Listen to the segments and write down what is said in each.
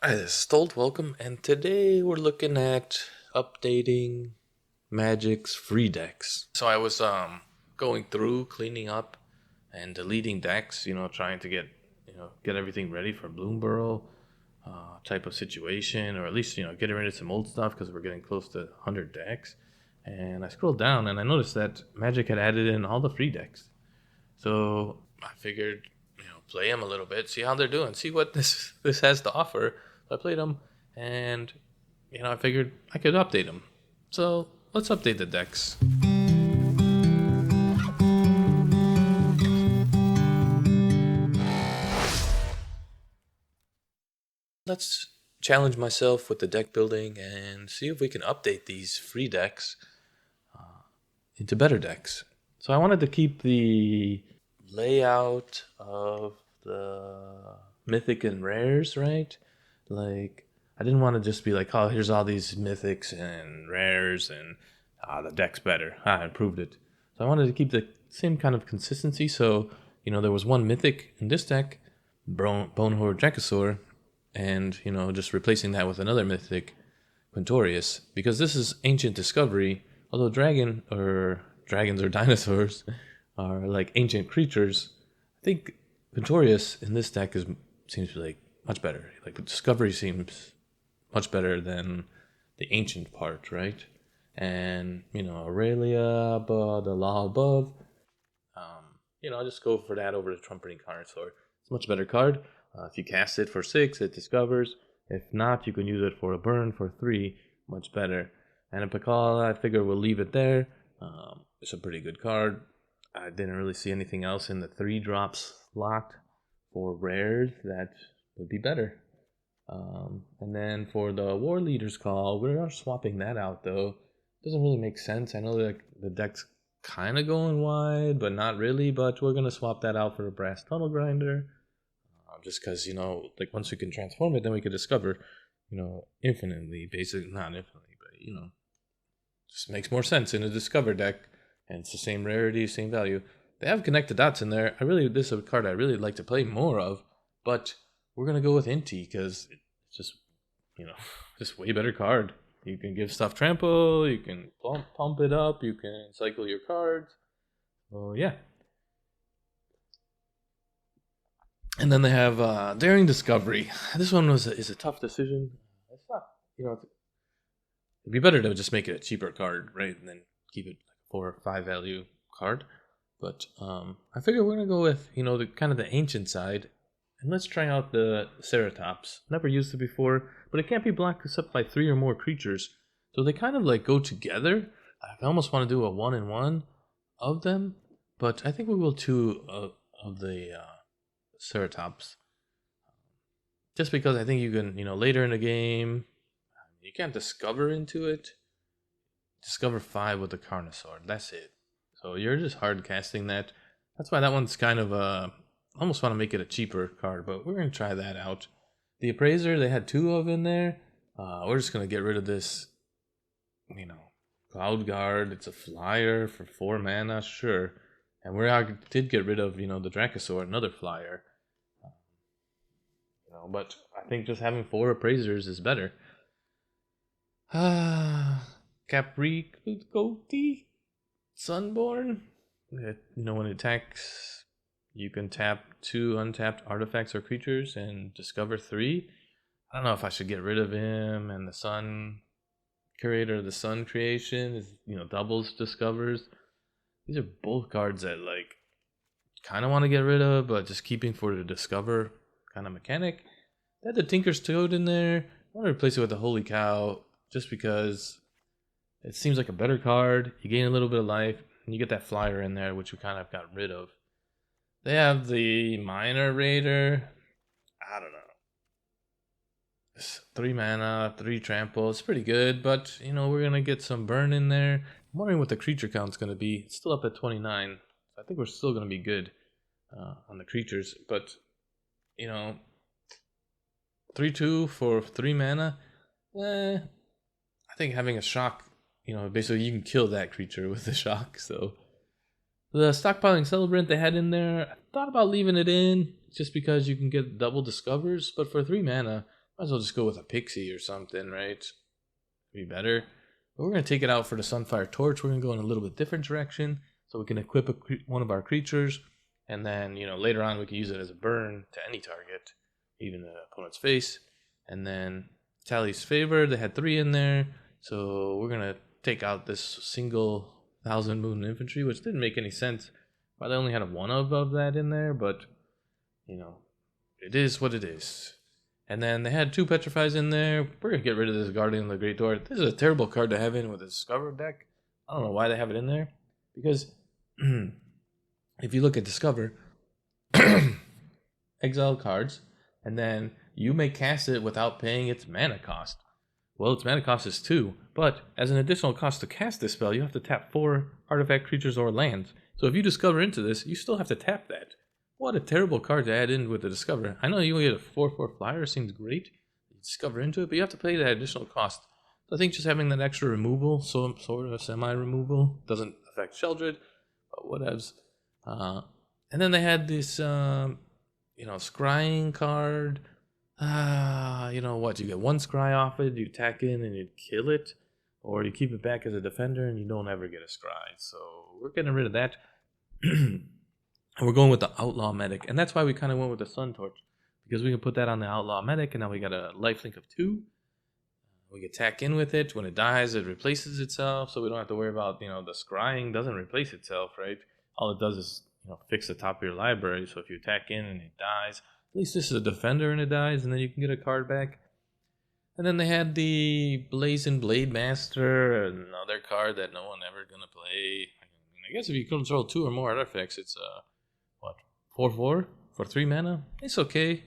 Hi, this is Stolt. Welcome, and today we're looking at updating Magic's free decks. So I was going through, cleaning up, and deleting decks. Trying to get everything ready for Bloomburrow type of situation, or at least getting rid of some old stuff because we're getting close to 100 decks. And I scrolled down and I noticed that Magic had added in all the free decks. So I figured, play them a little bit, see how they're doing, see what this has to offer. So I played them, and I figured I could update them. So let's update the decks. Let's challenge myself with the deck building and see if we can update these free decks into better decks. So I wanted to keep the layout of the mythic and rares, right? Like, I didn't want to just be like, oh, here's all these mythics and rares, and the deck's better. I improved it. So I wanted to keep the same kind of consistency. So, there was one mythic in this deck, Bonehorde Dracosaur, and, just replacing that with another mythic, Quintorius, because this is Ancient Discovery. Although dragons or dinosaurs are like ancient creatures, I think Quintorius in this deck seems to be like much better. Like the Discovery seems much better than the ancient part, right? And Aurelia, the law above. I'll just go for that over the Trumpeting Carnosaur. It's a much better card. If you cast it for 6, it discovers. If not, you can use it for a burn for 3, much better. And a Pakala, I figure we'll leave it there. It's a pretty good card. I didn't really see anything else in the 3 drops slot for rares that would be better. And then for the War Leader's Call, we are swapping that out though. Doesn't really make sense. I know that the deck's kind of going wide, but not really. But we're going to swap that out for a Brass Tunnel Grinder. Just because, like once we can transform it, then we can discover, infinitely, basically, not infinitely, but, just makes more sense in a Discover deck. And it's the same rarity, same value. They have Connect the Dots in there. This is a card I really like to play more of, but we're going to go with Inti because it's just, just way better card. You can give stuff trample, you can pump it up, you can cycle your cards. Oh, yeah. And then they have Daring Discovery. This one is a tough decision. It's not, it'd be better to just make it a cheaper card, right? And then keep it like a 4 or 5 value card. But I figure we're gonna go with the kind of the ancient side, and let's try out the Ceratops. Never used it before, but it can't be blocked except by 3 or more creatures. So they kind of like go together. I almost want to do a 1-in-1 of them, but I think we will 2 of the Ceratops. Just because I think you can, later in the game, you can't discover into it. Discover 5 with the Carnosaur. That's it. So you're just hard casting that. That's why that one's kind of I almost want to make it a cheaper card, but we're gonna try that out. The Appraiser, they had 2 of in there. We're just gonna get rid of this, Cloud Guard. It's a flyer for 4 mana, sure. And did get rid of, the Dracosaur, another flyer. But I think just having 4 Appraisers is better. Capri Goatee Sunborn. When it attacks, you can tap 2 untapped artifacts or creatures and discover 3. I don't know if I should get rid of him. And the Sun Curator, the Sun Creation is doubles discovers. These are both cards that like kind of want to get rid of, but just keeping for the discover kind of mechanic. They had the Tinker's Toad in there. I want to replace it with the Holy Cow just because it seems like a better card. You gain a little bit of life, and you get that flyer in there, which we kind of got rid of. They have the Minor Raider. I don't know. It's 3 mana, 3 trample. It's pretty good, but we're gonna get some burn in there. I'm wondering what the creature count's gonna be. It's still up at 29. So I think we're still gonna be good on the creatures, but 3/2 for 3 mana. I think having a shock, basically you can kill that creature with the shock. So the Stockpiling Celebrant they had in there, I thought about leaving it in just because you can get double discovers, but for 3 mana, Might as well just go with a pixie or something, right? Be better. But we're going to take it out for the Sunfire Torch. We're going to go in a little bit different direction. So we can equip one of our creatures. And then, later on we can use it as a burn to any target, even the opponent's face. And then Tally's Favor, they had 3 in there. So we're going to take out this single Thousand Moon Infantry, which didn't make any sense. Why they only had one of that in there, but, it is what it is. And then they had 2 Petrifies in there. We're going to get rid of this Guardian of the Great Door. This is a terrible card to have in with a Discover deck. I don't know why they have it in there. Because if you look at Discover, exile cards, and then you may cast it without paying its mana cost. Well, its mana cost is 2, but as an additional cost to cast this spell, you have to tap 4 artifact creatures or lands. So if you Discover into this, you still have to tap that. What a terrible card to add in with the Discover. I know you get a 4/4 flyer, seems great. You Discover into it, but you have to pay that additional cost. So I think just having that extra removal, sort of semi-removal, doesn't affect Sheldred, but whatevs. And then they had this, scrying card. You get 1 scry off it, you attack in and you kill it, or you keep it back as a defender and you don't ever get a scry. So we're getting rid of that. And we're going with the Outlaw Medic, and that's why we kind of went with the Sun Torch, because we can put that on the Outlaw Medic, and now we got a lifelink of 2. We can attack in with it. When it dies, it replaces itself, so we don't have to worry about, the scrying doesn't replace itself, right? All it does is, fix the top of your library, so if you attack in and it dies, at least this is a defender and it dies, and then you can get a card back. And then they had the Blazing Blade Master, another card that no one ever gonna play. I guess if you control 2 or more artifacts, it's 4/4 for 3 mana. It's okay.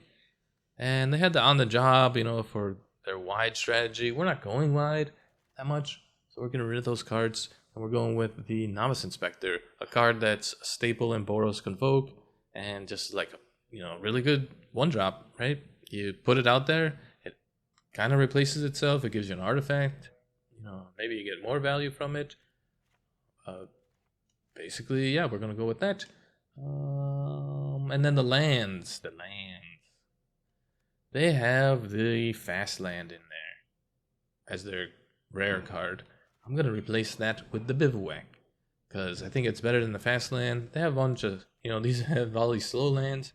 And they had the On the Job, for their wide strategy. We're not going wide that much, so we're getting rid of those cards. And we're going with the Novice Inspector, a card that's a staple in Boros Convoke, and just like, really good 1-drop, right? You put it out there, it kind of replaces itself, it gives you an artifact, maybe you get more value from it. Basically, yeah, we're going to go with that. And then the lands. They have the Fast Land in there as their rare card. I'm going to replace that with the Bivouac, because I think it's better than the Fast Land. They have a bunch of, these have all these slow lands.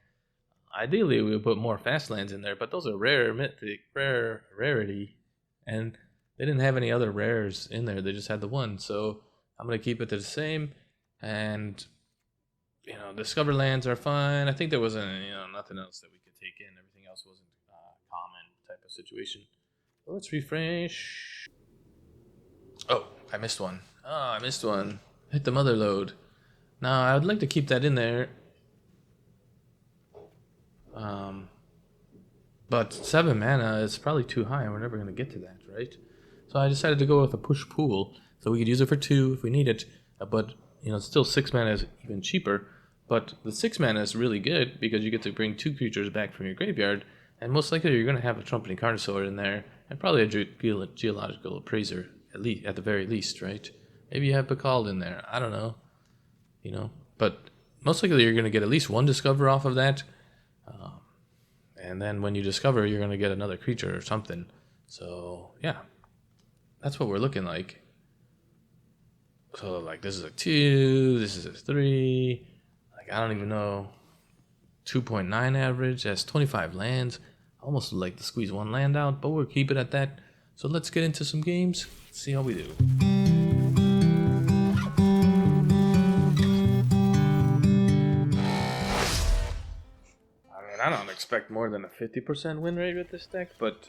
Ideally, we would put more Fast Lands in there, but those are rarity, and they didn't have any other rares in there. They just had the one, so I'm going to keep it the same. And Discover lands are fine. I think there wasn't, nothing else that we could take in. Everything else wasn't common type of situation. So let's refresh. Oh, I missed one. Hit the mother load. Now, I would like to keep that in there. But 7 mana is probably too high, and we're never going to get to that, right? So I decided to go with a push-pool, so we could use it for 2 if we need it. But, still 6 mana is even cheaper. But the 6 mana is really good because you get to bring 2 creatures back from your graveyard, and most likely you're going to have a Trumpeting Carnosaur in there, and probably a Geological Appraiser, at the very least, right? Maybe you have Bacall in there. I don't know. But most likely you're going to get at least 1 Discover off of that. And then when you Discover, you're going to get another creature or something. So, yeah. That's what we're looking like. So, this is a 2, this is a 3. I don't even know. 2.9 average. That's 25 lands. Almost like to squeeze 1 land out, but we'll keep it at that. So let's get into some games. See how we do. I don't expect more than a 50% win rate with this deck, but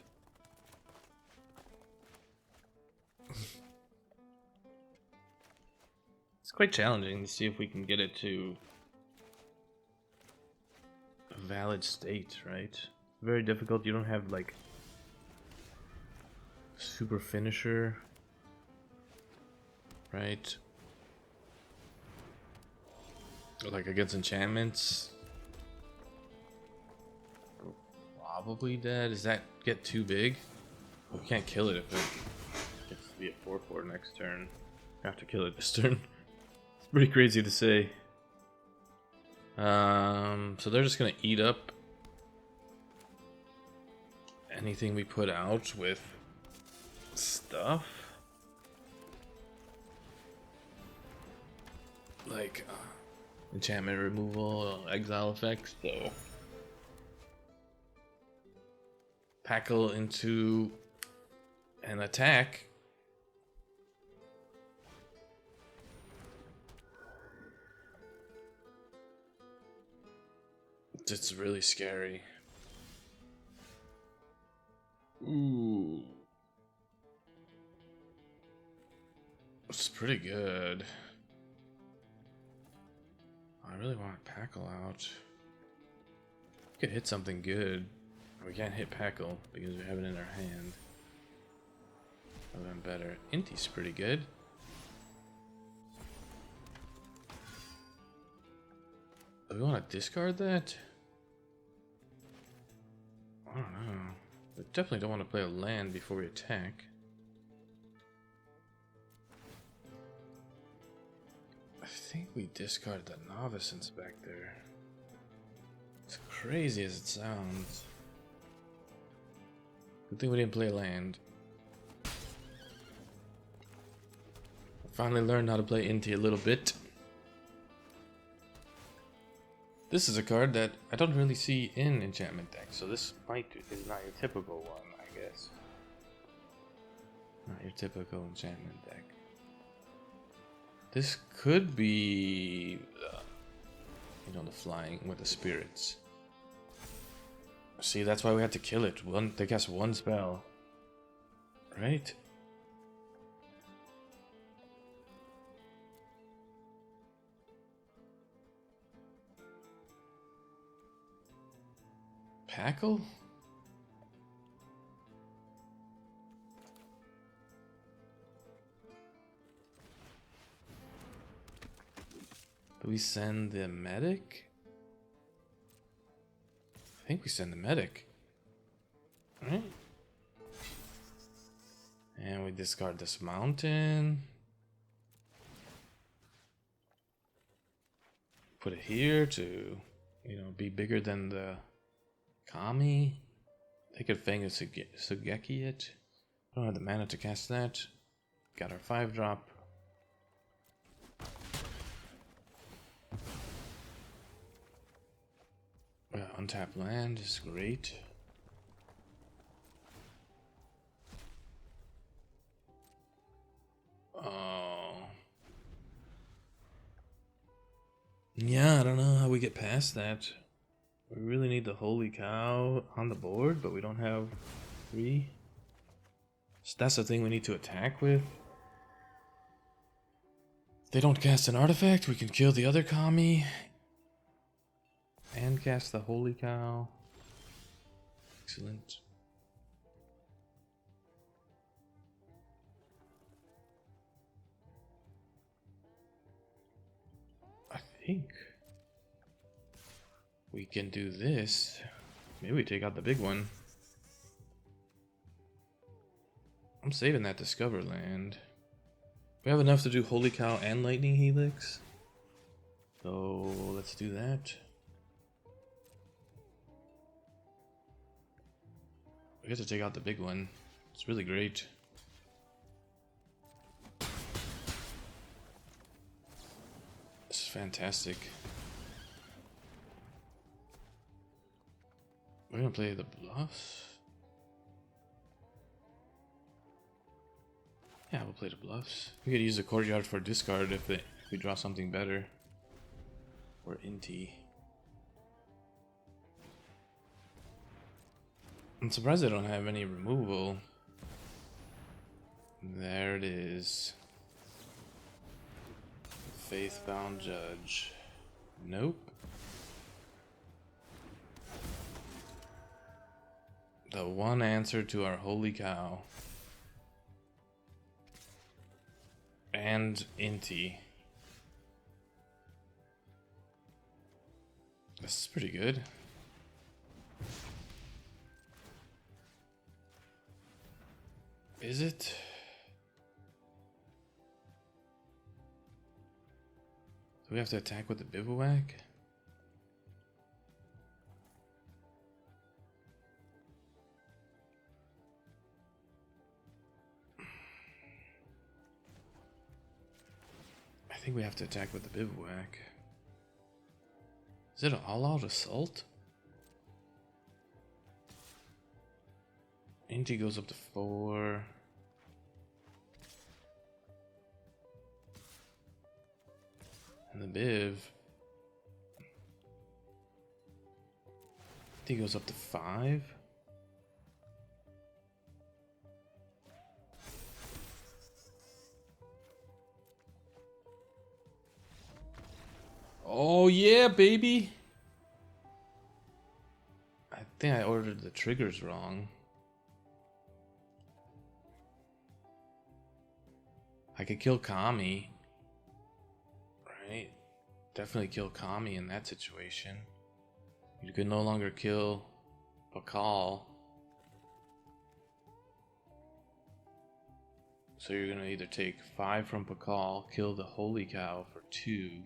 it's quite challenging to see if we can get it to a valid state, right? Very difficult. You don't have super finisher, right? Or against enchantments. Probably dead. Does that get too big? We can't kill it if it gets to be a 4/4 next turn. We have to kill it this turn. It's pretty crazy to say. So they're just gonna eat up anything we put out with stuff. Like enchantment removal, exile effects, so Packle into an attack. It's really scary. Ooh. It's pretty good. I really want Packle out. We could hit something good. We can't hit Packle because we have it in our hand. That would have been better. Inti's pretty good. Do we want to discard that? I don't know. We definitely don't want to play a land before we attack. I think we discarded the Novices back there. As crazy as it sounds. Good thing we didn't play a land. I finally learned how to play Inti a little bit. This is a card that I don't really see in enchantment decks, so this is not your typical one, I guess. Not your typical enchantment deck. This could be, the flying with the spirits. See, that's why we had to kill it. They cast one spell, right? Packle? Do we send the medic? I think we send the medic. Right? And we discard this mountain. Put it here to, be bigger than the Kami. They could Fang of Sugeki it. Don't have the mana to cast that. Got our 5-drop. Untapped land is great. Oh. Yeah, I don't know how we get past that. We really need the Holy Cow on the board, but we don't have 3. So that's the thing we need to attack with. If they don't cast an artifact, we can kill the other Kami. And cast the Holy Cow. Excellent. I think we can do this. Maybe we take out the big one. I'm saving that Discover land. We have enough to do Holy Cow and Lightning Helix. So let's do that. We have to take out the big one. It's really great. This is fantastic. We're gonna play the bluffs. Yeah, we'll play the bluffs. We could use the courtyard for discard if we draw something better. Or Inti. I'm surprised I don't have any removal. There it is. Faithbound Judge. Nope. The one answer to our Holy Cow. And Inti. This is pretty good. Is it? Do we have to attack with the bivouac? think we have to attack with the bivouac. Is it an all-out assault? Inti goes up to 4. And the Biv. He goes up to 5. Oh yeah, baby! I think I ordered the triggers wrong. I could kill Kami. Right? Definitely kill Kami in that situation. You can no longer kill Pakal. So you're gonna either take 5 from Pakal, kill the Holy Cow for 2.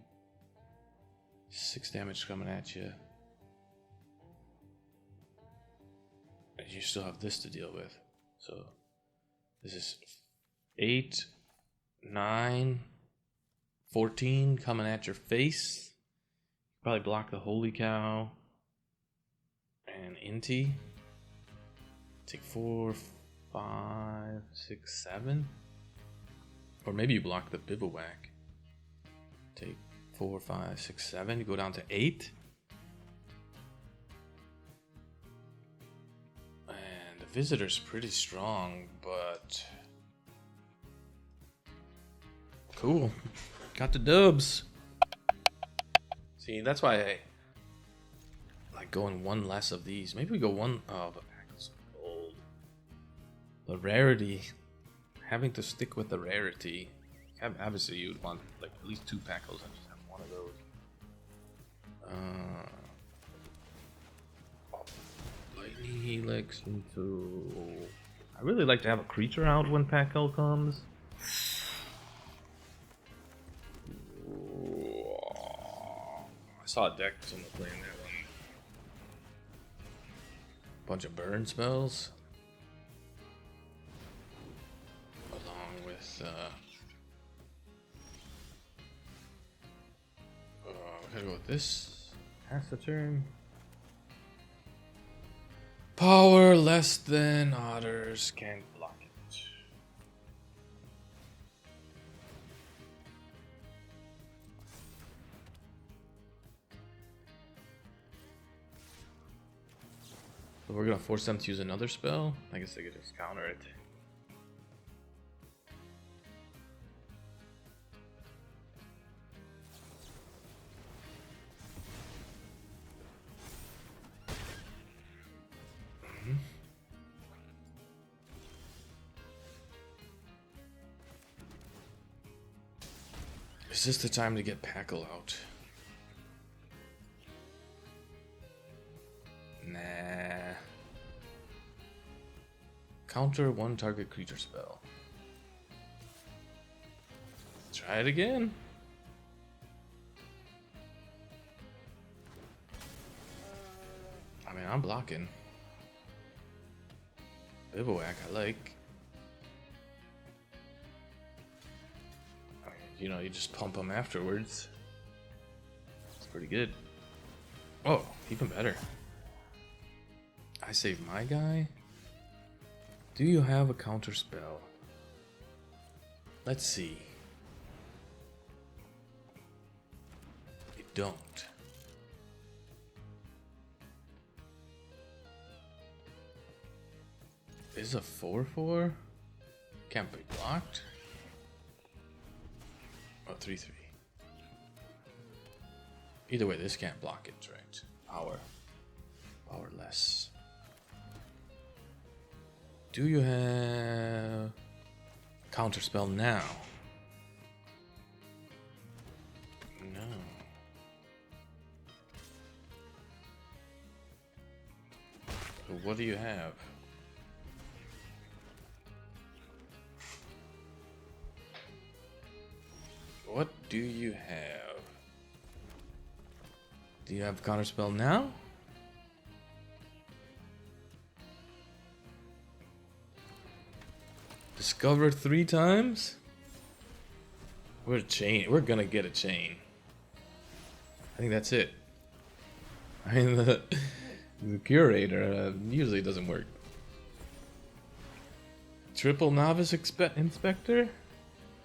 6 damage coming at you. And you still have this to deal with. So this is 8, 9, 14 coming at your face. Probably block the Holy Cow and Inti. Take 4, 5, 6, 7. Or maybe you block the Bivouac. Take 4, 5, 6, 7. You go down to 8. And the Visitor's pretty strong, but cool. Got the dubs. See, that's why I like going one less of these. Maybe we go one. Oh, the pack is gold. The rarity. Having to stick with the rarity. Obviously, you would want like at least 2 packles and just have one of those. Lightning Helix into. I really like to have a creature out when Packle comes. I saw a deck someone playing that one. Bunch of burn spells. Along with we're gonna go with this. Pass the turn. Power less than otters can't block it. So we're gonna force them to use another spell? I guess they could just counter it. Is this the time to get Packle out? Nah. Counter 1 target creature spell. Try it again. I mean, I'm blocking. Bivouac, I like. You know, you just pump them afterwards. It's pretty good. Oh, even better. I save my guy. Do you have a counter spell? Let's see. You don't. Is a 4/4? Can't be blocked. Oh, 3/3. Either way, this can't block it, right? Powerless. Do you have counterspell now? No. So what do you have? What do you have? Do you have counterspell now? Discover 3 times? We're gonna get a chain. I think that's it. I mean, the curator usually doesn't work. Triple novice inspector?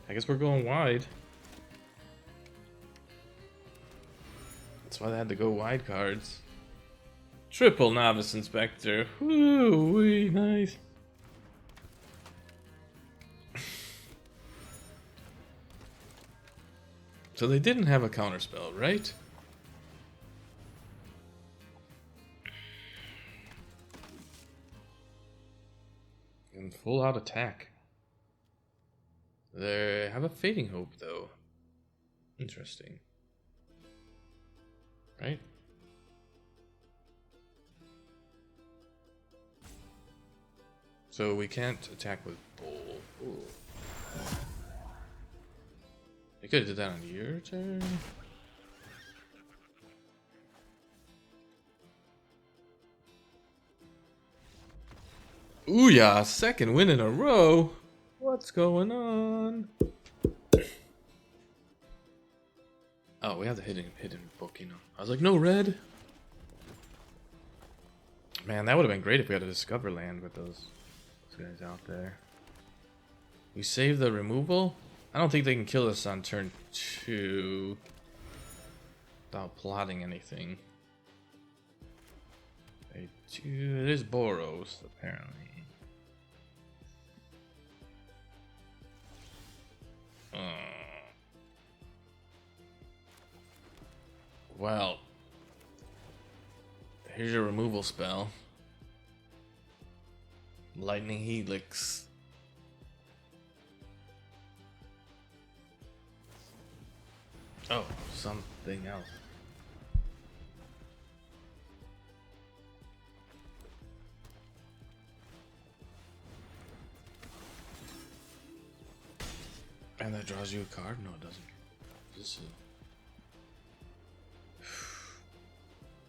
I guess we're going wide. That's why they had to go wide cards. Triple novice inspector. Woo-wee, nice. So they didn't have a counterspell, right? And full out attack. They have a fading hope, though. Interesting. Right? So we can't attack with Bull. Ooh. You could have did that on your turn. Ooh yeah, second win in a row. What's going on? Oh, we have the hidden book, you know. I was like, no red. Man, that would have been great if we had a Discover land with those guys out there. We save the removal? I don't think they can kill us on turn 2 without plotting anything. They do. It is Boros, apparently. Well, here's your removal spell. Lightning Helix. Oh, something else. And that draws you a card? No, it doesn't. This is...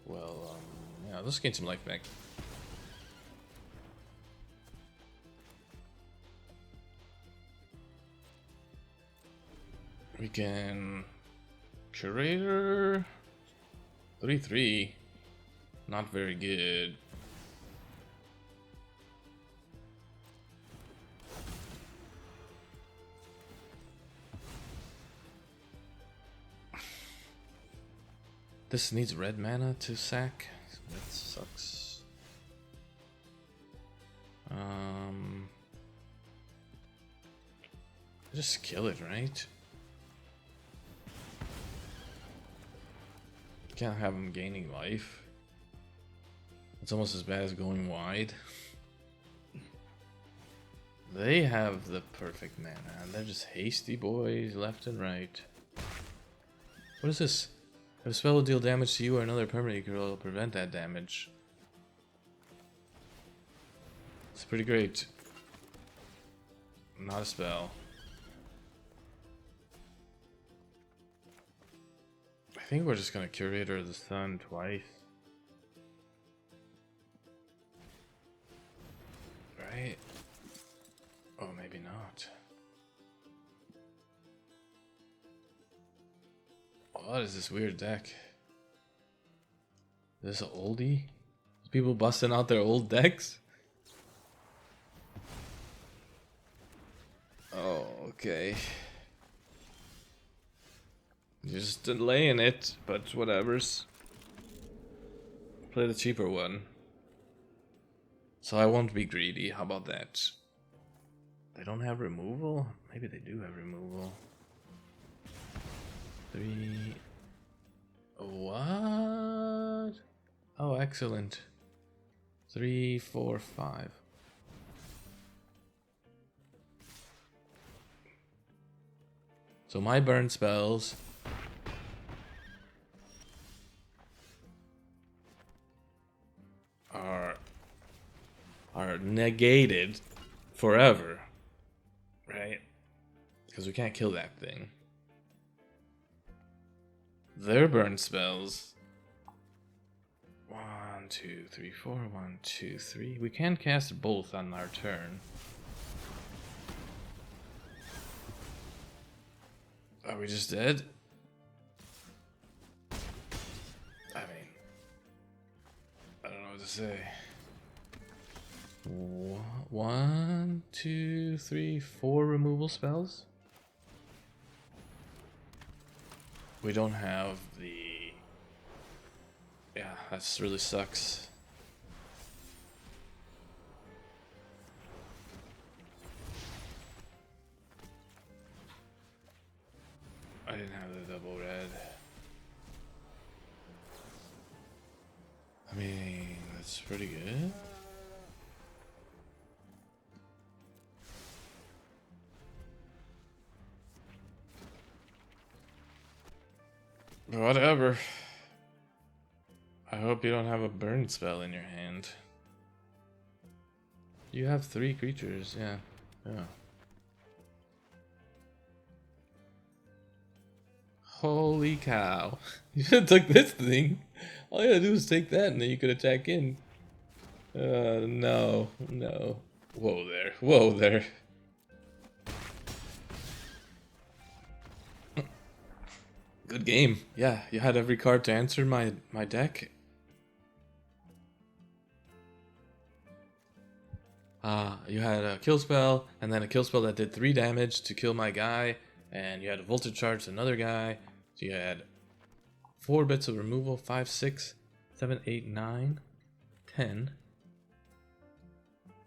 Well, yeah, let's gain some life back. We can... Curator... 3/3. Not very good. This needs red mana to sack. That sucks. Just kill it, right? Can't have him gaining life. It's almost as bad as going wide. They have the perfect mana, and they're just hasty boys left and right. What is this? If a spell will deal damage to you or another permanent, you can prevent that damage. It's pretty great. Not a spell. I think we're just gonna Curator the Sun twice. Right? Oh, maybe not. What is this weird deck? Is this an oldie? People busting out their old decks? Oh, okay. You're just delaying it, but whatevers. Play the cheaper one. So I won't be greedy, how about that? They don't have removal? Maybe they do have removal. 3... What? Oh, excellent. 3, 4, 5. So my burn spells are negated forever, right? Because we can't kill that thing. Their burn spells 1, 2, 3, 4, 1, 2, 3. We can cast both on our turn. Are we just dead? I mean, I don't know what to say. 1, 2, 3, 4 removal spells. We don't have the... Yeah, that really sucks. I didn't have the double red. I mean, that's pretty good. Whatever. I hope you don't have a burn spell in your hand. You have 3 creatures, yeah. Yeah. Holy cow. You should have took this thing. All you gotta do is take that and then you could attack in. No. No. Whoa there. Whoa there. Good game. Yeah, you had every card to answer my deck. You had a kill spell, and then a kill spell that did 3 damage to kill my guy, and you had a voltage charge to another guy. So you had 4 bits of removal, 5, 6, 7, 8, 9, 10.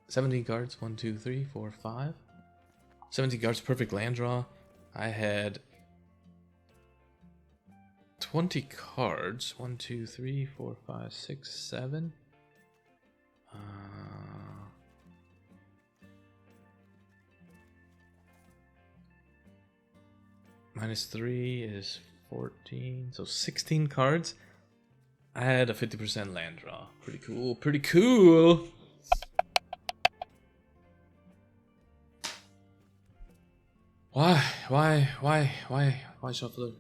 17 cards, 1, 2, 3, 4, 5. 17 cards, perfect land draw. I had 20 cards, 1, 2, 3, 4, 5, 6, 7. Minus 3 is 14, so 16 cards. I had a 50% land draw. Pretty cool, pretty cool. Why shuffler?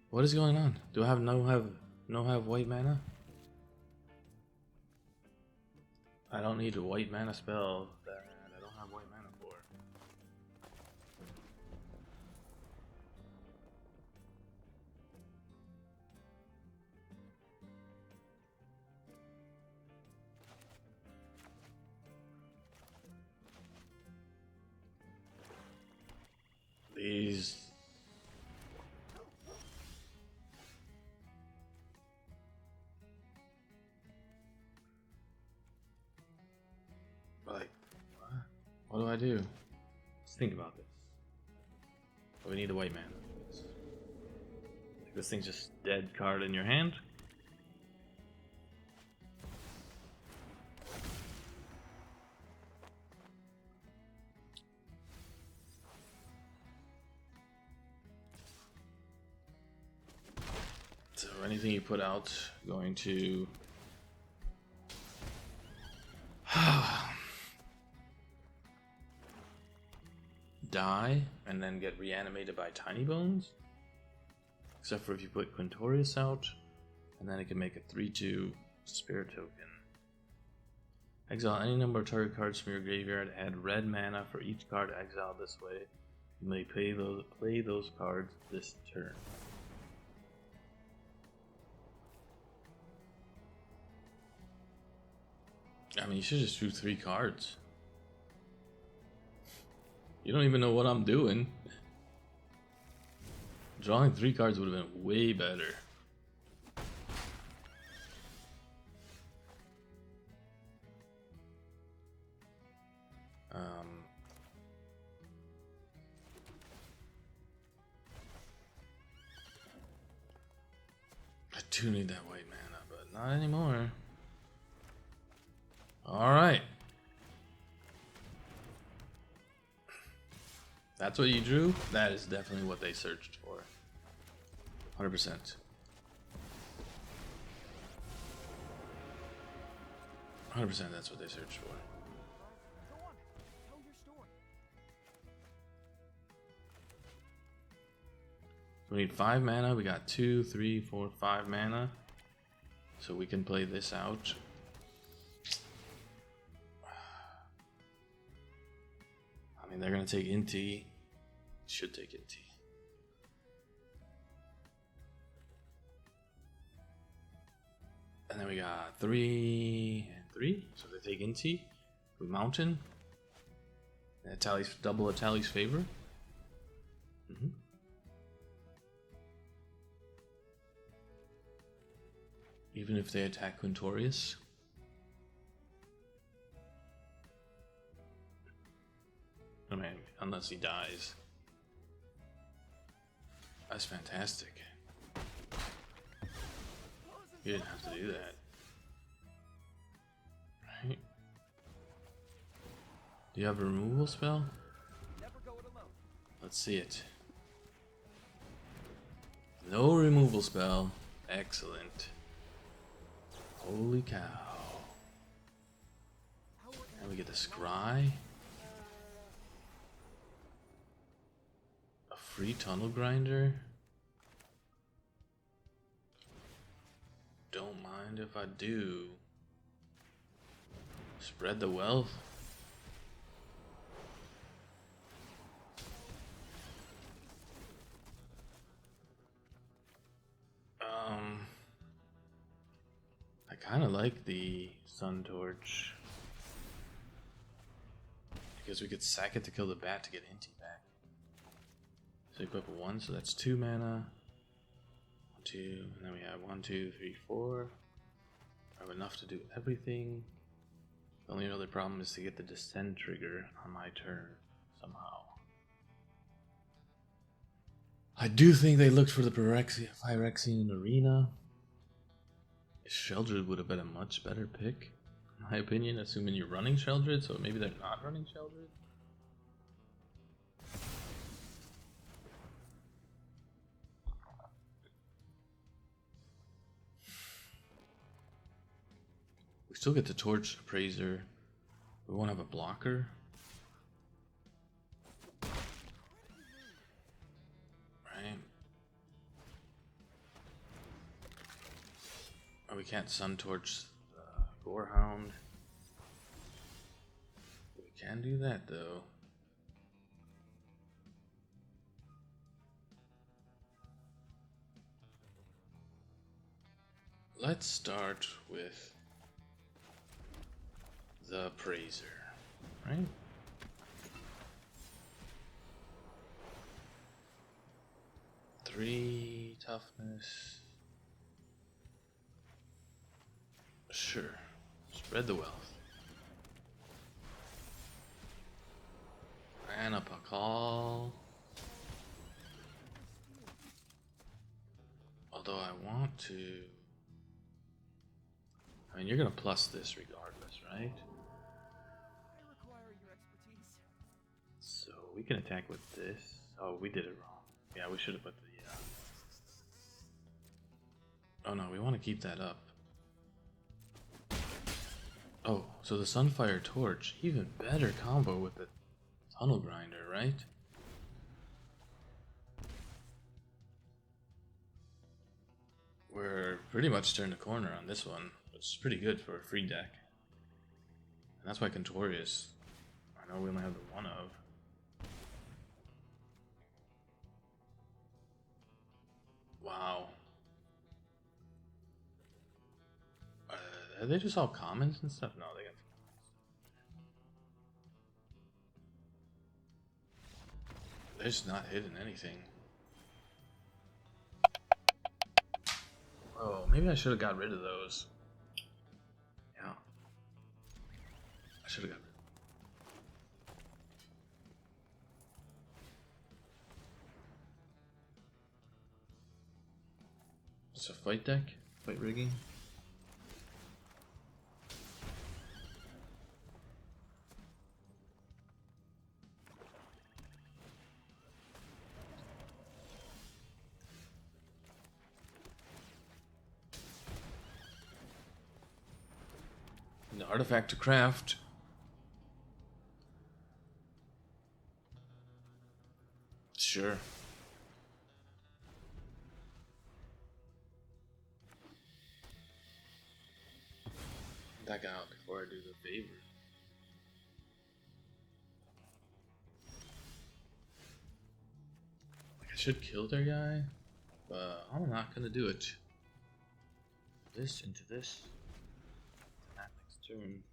What is going on? Do I have no have white mana? I don't need a white mana spell that I don't have white mana for. These. Like, what do I do? Let's think about this. We need the white mana. This thing's just dead card in your hand. So anything you put out going to die and then get reanimated by tiny bones, except for if you put Quintorius out, and then it can make a 3/2 spirit token. Exile any number of target cards from your graveyard, add red mana for each card exiled this way. You may play those cards this turn. I mean, you should just do 3 cards. You don't even know what I'm doing. Drawing 3 cards would have been way better. I do need that white mana, but not anymore. Alright. That's what you drew? That is definitely what they searched for. 100%. 100% that's what they searched for. We need 5 mana. We got 2, 3, 4, 5 mana. So we can play this out. I mean, they're going to take Inti. Should take Inti. And then we got 3 and 3. So they take Inti. We Mountain. And Tally's double a Tally's favor. Even if they attack Quintorius. I mean, unless he dies. That's fantastic. You didn't have to do that. Right? Do you have a removal spell? Let's see it. No removal spell. Excellent. Holy cow. And we get the Scry. A free Tunnel Grinder. Don't mind if I do. Spread the wealth. I kind of like the Sun Torch because we could sack it to kill the bat to get Inti back. So equip a 1, so that's 2 mana. 1, 2, and then we have 1, 2, 3, 4. I have enough to do everything. The only other problem is to get the Descend trigger on my turn somehow. I do think they looked for the Phyrexian Arena. Sheldred would have been a much better pick, in my opinion, assuming you're running Sheldred, so maybe they're not running Sheldred. We still get the Torch Appraiser. We won't have a blocker. Right. Oh, we can't Sun Torch Gorehound. We can do that though. Let's start with the Appraiser, right? Three toughness. Sure. Spread the wealth. And up a call. Although I want to... I mean, you're gonna plus this regardless, right? So we can attack with this. Oh, we did it wrong. Yeah, we should have put the... Oh no, we want to keep that up. Oh, so the Sunfire Torch, even better combo with the Tunnel Grinder, right? We're pretty much turned the corner on this one. It's pretty good for a free deck. And that's why Quintorius, I know we only have the one of. Wow. Are they just all commons and stuff? No, they got... They're just not hitting anything. Oh, maybe I should have got rid of those. Yeah. I should have got rid of them. It's a fight deck? Fight rigging? An artifact to craft. Sure. That guy out before I do the favor. Like I should kill their guy, but I'm not gonna do it. this into this. That next turn.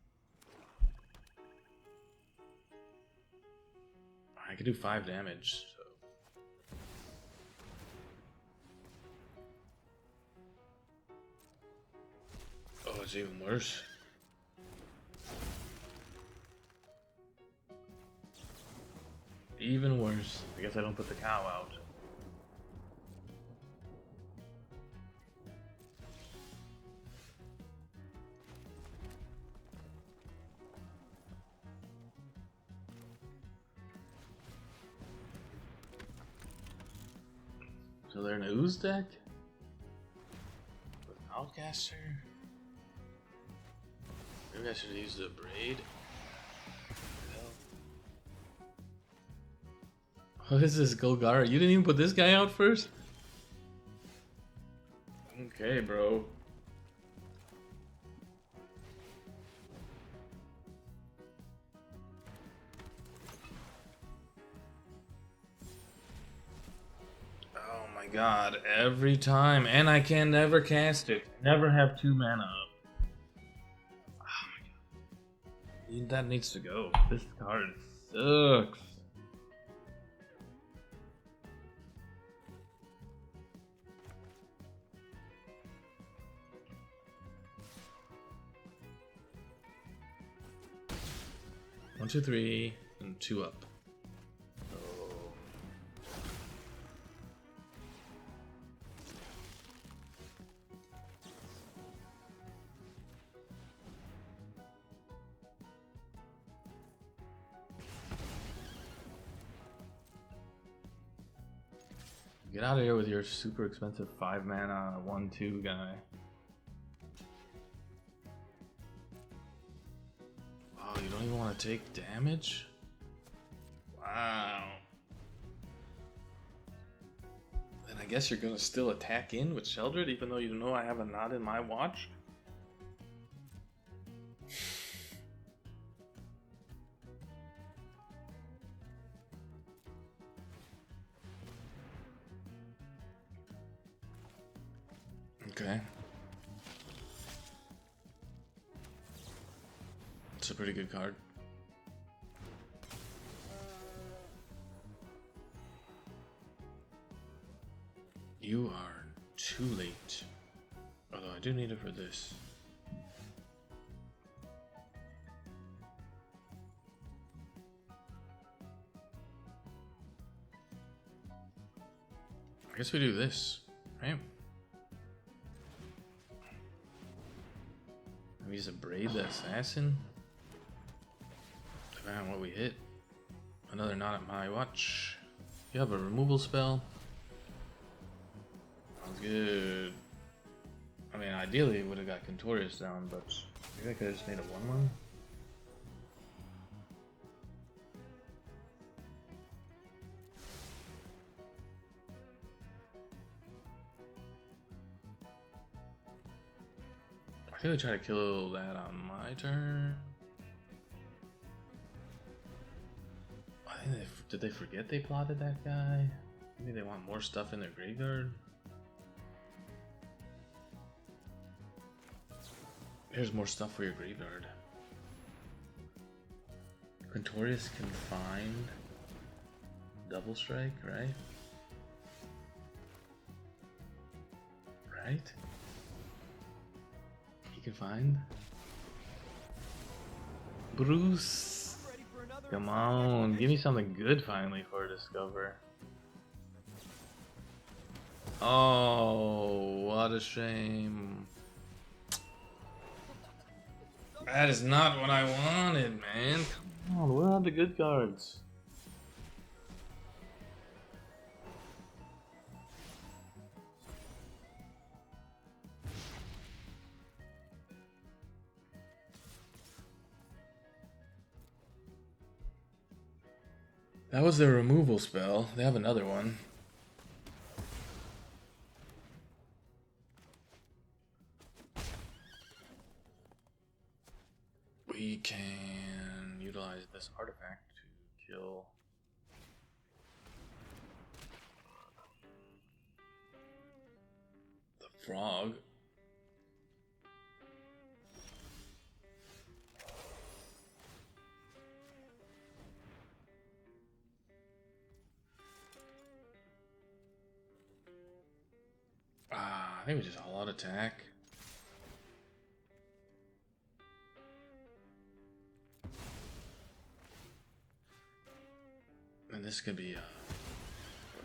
I can do 5 damage, so. Oh, it's even worse. Even worse. I guess I don't put the cow out. So they're an ooze deck? With Outcaster? Maybe I should use the braid. What is this, Golgari? You didn't even put this guy out first? Okay, bro. Oh my god, every time. And I can never cast it. Never have 2 mana up. Oh my god. That needs to go. This card sucks. One, two, three, and 2 up. Oh. Get out of here with your super expensive 5 mana 1/2 guy. Oh, you don't even want to take damage? Wow. Then I guess you're gonna still attack in with Sheldred, even though you know I have a knot in my watch? Okay. It's a pretty good card. You are too late. Although I do need it for this. I guess we do this, right? Use a braid the assassin. Depending on what we hit. Another knot at my watch. You have a removal spell. Sounds good. I mean, ideally, it would have got Contorius down, but maybe I could have just made a 1/1. I think I try to kill that on my turn. I think did they forget they plotted that guy? Maybe they want more stuff in their graveyard. Here's more stuff for your graveyard. Contorius Confined. Double Strike, right? Right? Confined. Bruce! Come on, give me something good finally for Discover. Oh, what a shame. That is not what I wanted, man. Come on, where are the good cards? That was their removal spell. They have another one. We can utilize this artifact to kill the frog. I think we just all out attack. And this could be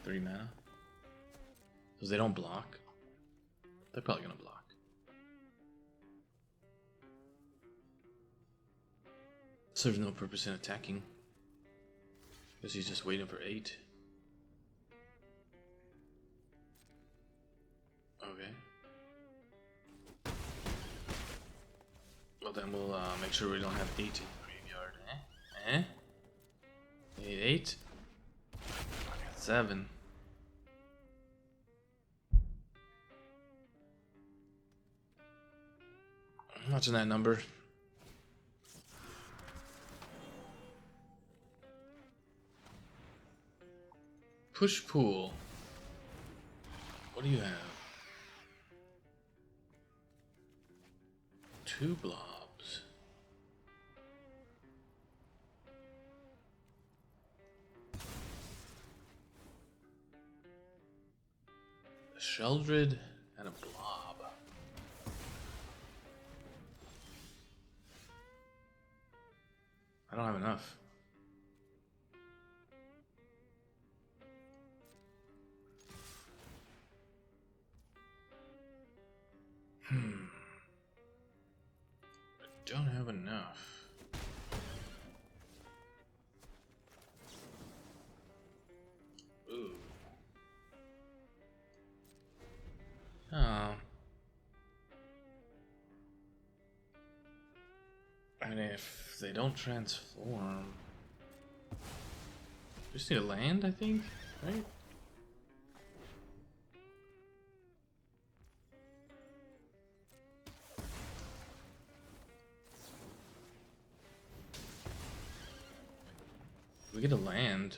3 mana. Because they don't block. They're probably gonna block. Serves no purpose in attacking. Because he's just waiting for 8. Okay. Well then we'll make sure we don't have 8 in the graveyard. Eh? 8? 7. I'm watching that number. Push pull. What do you have? 2 blobs. A Sheldred and a blob. I don't have enough. I don't have enough. Ooh. Oh. And if they don't transform, we just need a land, I think, right? We get a land.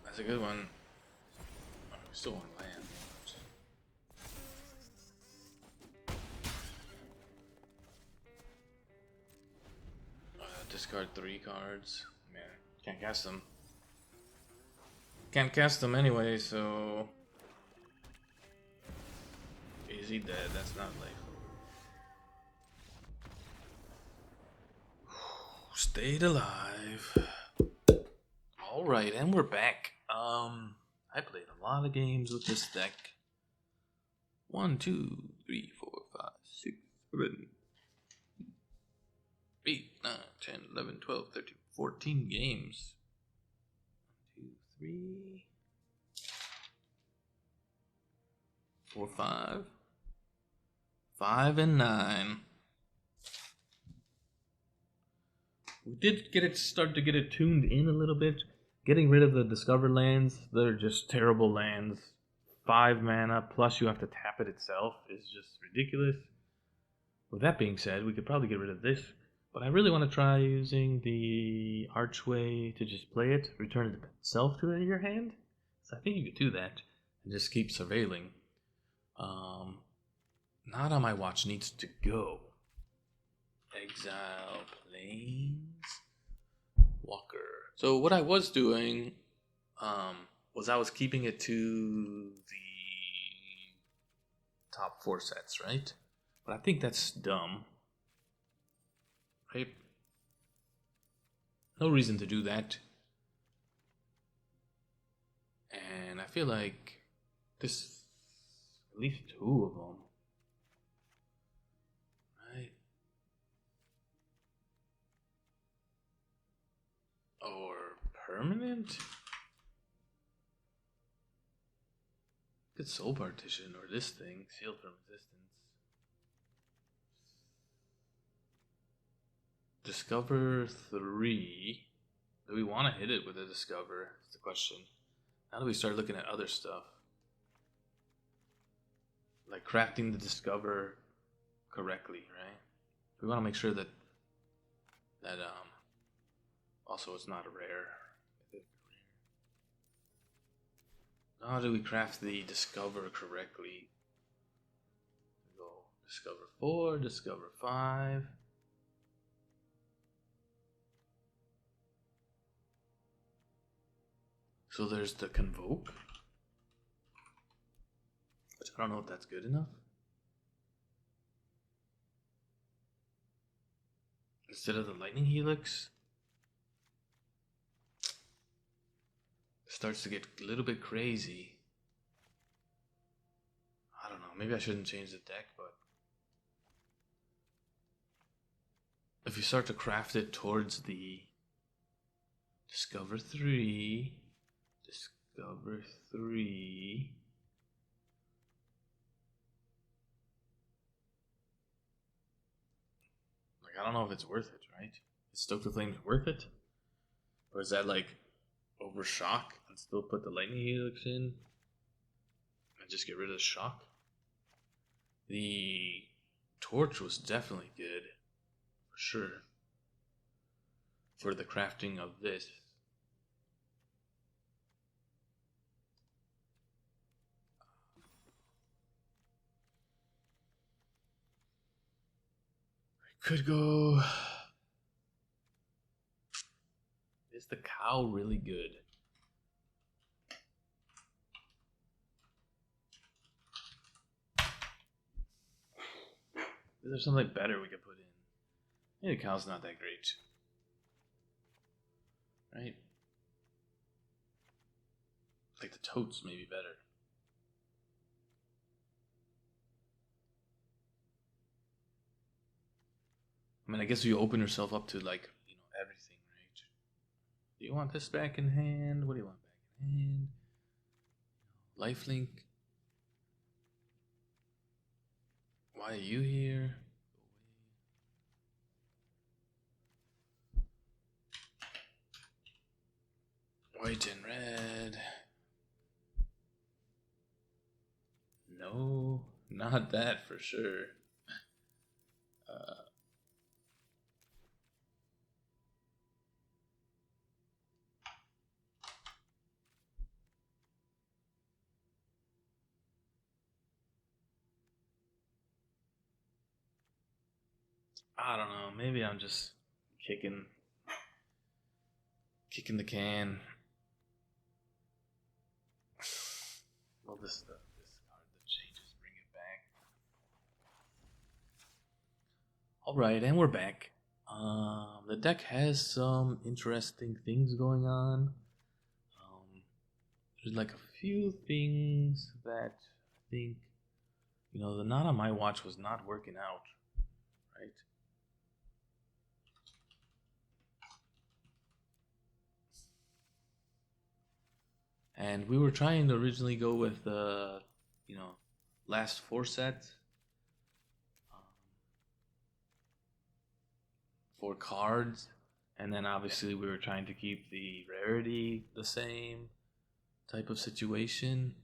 That's a good one. Oh, we still want land. Discard 3 cards. Man, can't cast them. Can't cast them anyway, so... Is he dead? That's not life. Stayed alive. Alright, and we're back. I played a lot of games with this deck. 1, 2, 3, 4, 5, 6, 7, 8, 9, 10, 11, 12, 13, 14 games. 1, 2, 3, 4, 5. 5 and 9. We did start to get it tuned in a little bit. Getting rid of the Discover lands, they're just terrible lands. 5 mana plus you have to tap it itself is just ridiculous. With that being said, we could probably get rid of this. But I really want to try using the Archway to just play it, return it itself to your hand. So I think you could do that and just keep surveilling. Not on my watch, needs to go. Exile Plains Walker. So what I was doing was I was keeping it to the top 4 sets, right? But I think that's dumb. Right? No reason to do that. And I feel like this, at least 2 of them. Right? Or permanent? Good Soul Partition or this thing, Sealed from Resistance. Discover 3. Do we want to hit it with a Discover? That's the question. How do we start looking at other stuff? Like crafting the Discover correctly, right? We want to make sure that also it's not a rare. How do we craft the Discover correctly? Go Discover 4, Discover 5. So there's the Convoke, which I don't know if that's good enough. Instead of the Lightning Helix, it starts to get a little bit crazy. I don't know, maybe I shouldn't change the deck, but if you start to craft it towards the Discover 3, like, I don't know if it's worth it, right? Is Stoke the Flames worth it? Or is that like over shock and still put the Lightning Helix in and just get rid of the shock? The Torch was definitely good, for sure, for the crafting of this. I could go... Is the Cow really good? Is there something better we could put in? Maybe the Cow's not that great. Right? Like the Totes may be better. I mean, I guess you open yourself up to, like, you know, everything, right? Do you want this back in hand? What do you want back in hand? Lifelink. Why are you here? White and red. No, not that for sure. I don't know. Maybe I'm just kicking the can. Well, this card that changes, bring it back. All right, and we're back. The deck has some interesting things going on. There's like a few things that I think, you know, the Not on My Watch was not working out, right? And we were trying to originally go with the, you know, last 4 sets. 4 cards. And then obviously we were trying to keep the rarity the same type of situation.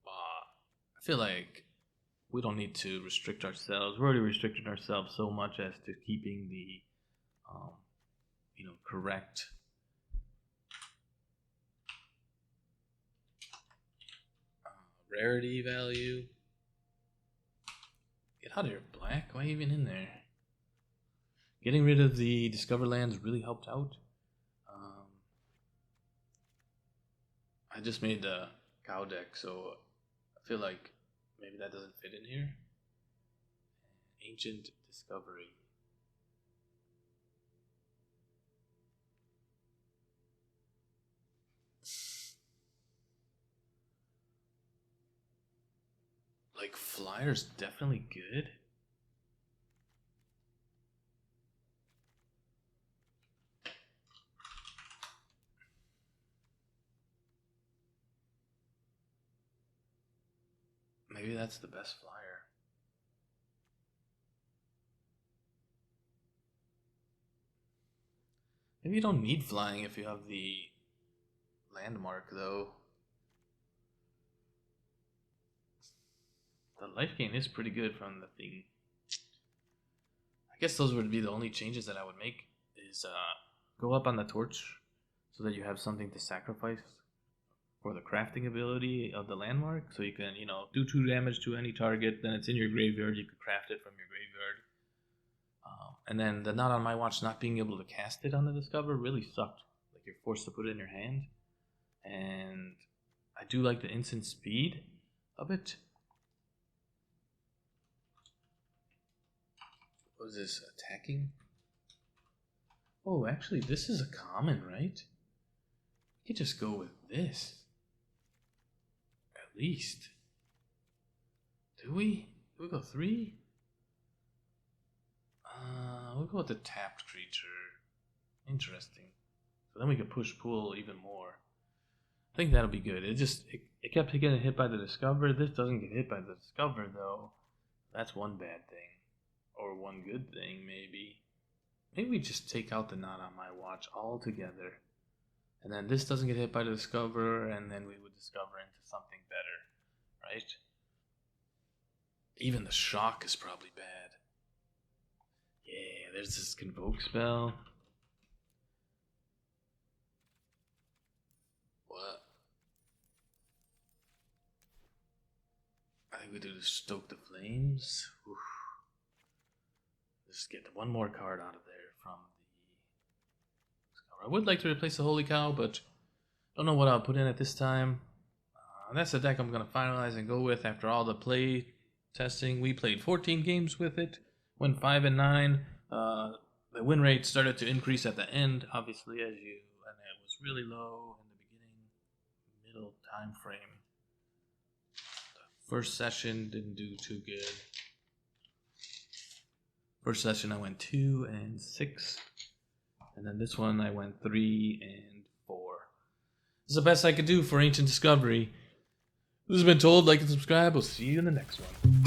I feel like we don't need to restrict ourselves. We're already restricting ourselves so much as to keeping the, you know, correct rarity value. Get out of here, Black. Why are you even in there? Getting rid of the Discover lands really helped out. I just made the Cow deck, so I feel like maybe that doesn't fit in here. Ancient Discovery. Like, Flyer's definitely good. Maybe that's the best Flyer. Maybe you don't need flying if you have the landmark, though. The life gain is pretty good from the thing. I guess those would be the only changes that I would make, is go up on the torch so that you have something to sacrifice for the crafting ability of the landmark. So you can, you know, do 2 damage to any target, then it's in your graveyard, you could craft it from your graveyard. And then the Not on My Watch not being able to cast it on the Discover really sucked. Like, you're forced to put it in your hand. And I do like the instant speed of it. What is this? Attacking? Oh, actually, this is a common, right? We could just go with this. At least. Do we? Do we go 3? We'll go with the tapped creature. Interesting. So then we can push pull even more. I think that'll be good. It kept getting hit by the Discover. This doesn't get hit by the Discover though. That's one bad thing. Or one good thing, maybe. Maybe we just take out the Not on My Watch altogether. And then this doesn't get hit by the Discover, and then we would discover into something better. Right? Even the Shock is probably bad. Yeah, there's this Convoke spell. What? I think we do Stoke the Flames. Oof. Just get one more card out of there from the... I would like to replace the Holy Cow, but don't know what I'll put in at this time. That's the deck I'm going to finalize and go with after all the play testing. We played 14 games with it, went 5-9. The win rate started to increase at the end, obviously, and it was really low in the beginning, middle time frame. The first session didn't do too good. First session I went 2 and 6, and then this one I went 3 and 4. This is the best I could do for Ancient Discovery. This has been Told. Like and subscribe. We'll see you in the next one.